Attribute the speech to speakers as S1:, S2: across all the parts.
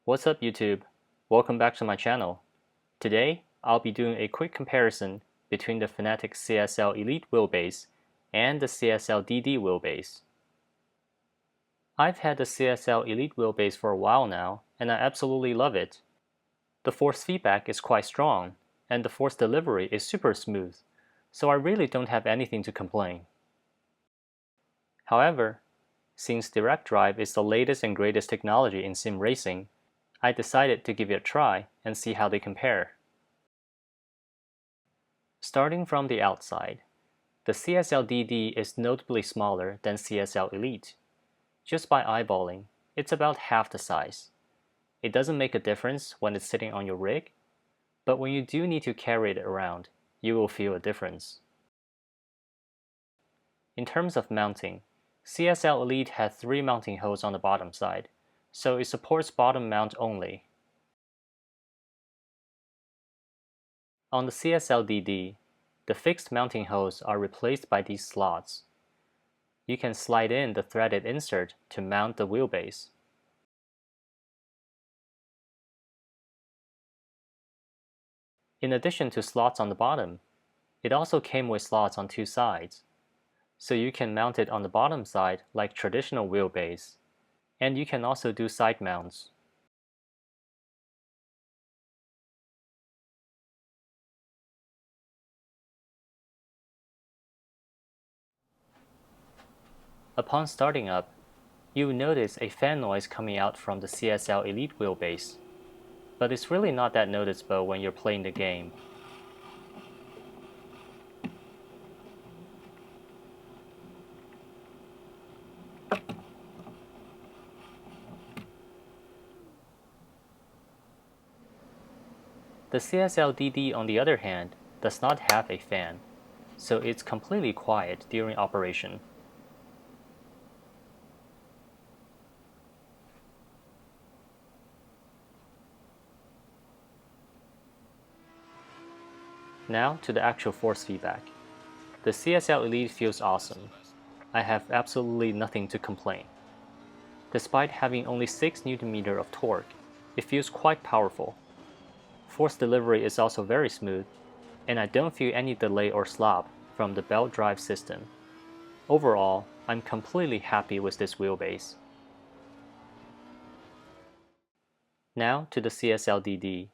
S1: What's up YouTube? Welcome back to my channel. Today, I'll be doing a quick comparison between the Fanatec CSL Elite wheelbase and the CSL DD wheelbase. I've had the CSL Elite wheelbase for a while now, and I absolutely love it. The force feedback is quite strong, and the force delivery is super smooth, so I really don't have anything to complain. However, since direct drive is the latest and greatest technology in sim racing, I decided to give it a try and see how they compare. Starting from the outside, the CSL DD is notably smaller than CSL Elite. Just by eyeballing, it's about half the size. It doesn't make a difference when it's sitting on your rig, but when you do need to carry it around, you will feel a difference. In terms of mounting, CSL Elite has 3 mounting holes on the bottom side, so it supports bottom mount only. On the CSL DD, the fixed mounting holes are replaced by these slots. You can slide in the threaded insert to mount the wheelbase. In addition to slots on the bottom, it also came with slots on 2 sides, so you can mount it on the bottom side like traditional wheelbase, and you can also do side mounts. Upon starting up, you will notice a fan noise coming out from the CSL Elite wheelbase, but it's really not that noticeable when you're playing the game. The CSL DD, on the other hand, does not have a fan, so it's completely quiet during operation. Now to the actual force feedback. The CSL Elite feels awesome. I have absolutely nothing to complain. Despite having only 6 Nm of torque, it feels quite powerful. Force delivery is also very smooth, and I don't feel any delay or slop from the belt drive system. Overall, I'm completely happy with this wheelbase. Now to the CSL DD.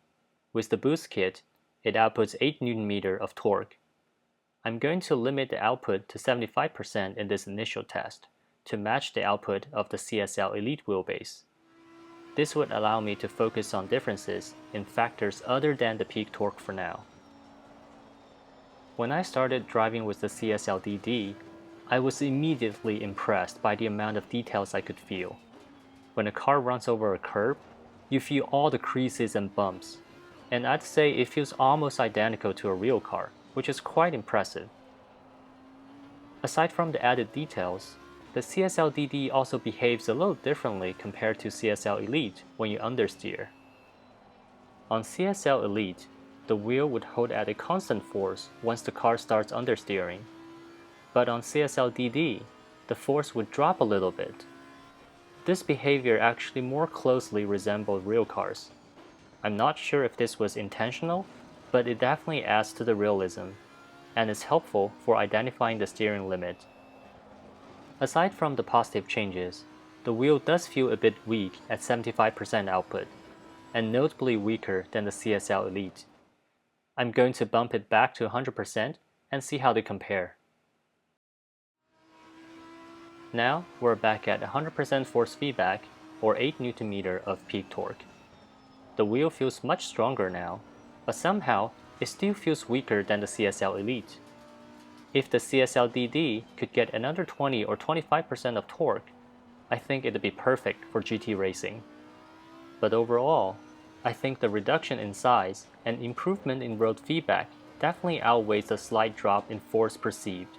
S1: With the boost kit, it outputs 8 Nm of torque. I'm going to limit the output to 75% in this initial test to match the output of the CSL Elite wheelbase. This would allow me to focus on differences in factors other than the peak torque for now. When I started driving with the CSL DD, I was immediately impressed by the amount of details I could feel. When a car runs over a curb, you feel all the creases and bumps, and I'd say it feels almost identical to a real car, which is quite impressive. Aside from the added details, the CSL DD also behaves a little differently compared to CSL Elite when you understeer. On CSL Elite, the wheel would hold at a constant force once the car starts understeering, but on CSL DD, the force would drop a little bit. This behavior actually more closely resembled real cars. I'm not sure if this was intentional, but it definitely adds to the realism, and is helpful for identifying the steering limit. Aside from the positive changes, the wheel does feel a bit weak at 75% output, and notably weaker than the CSL Elite. I'm going to bump it back to 100% and see how they compare. Now we're back at 100% force feedback, or 8 Nm of peak torque. The wheel feels much stronger now, but somehow it still feels weaker than the CSL Elite. If the CSL DD could get another 20 or 25% of torque, I think it'd be perfect for GT racing. But overall, I think the reduction in size and improvement in road feedback definitely outweighs the slight drop in force perceived.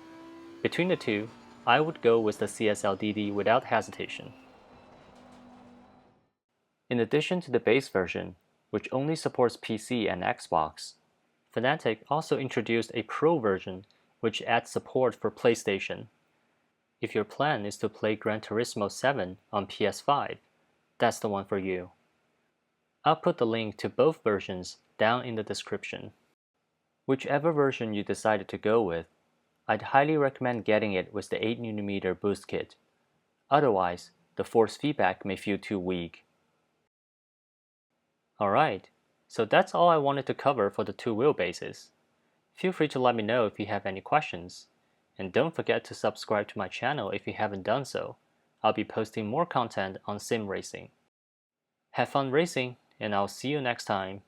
S1: Between the two, I would go with the CSL DD without hesitation. In addition to the base version, which only supports PC and Xbox, Fanatec also introduced a Pro version which adds support for PlayStation. If your plan is to play Gran Turismo 7 on PS5, that's the one for you. I'll put the link to both versions down in the description. Whichever version you decided to go with, I'd highly recommend getting it with the 8mm boost kit. Otherwise, the force feedback may feel too weak. Alright, so that's all I wanted to cover for the two wheelbases. Feel free to let me know if you have any questions, and don't forget to subscribe to my channel if you haven't done so. I'll be posting more content on sim racing. Have fun racing, and I'll see you next time.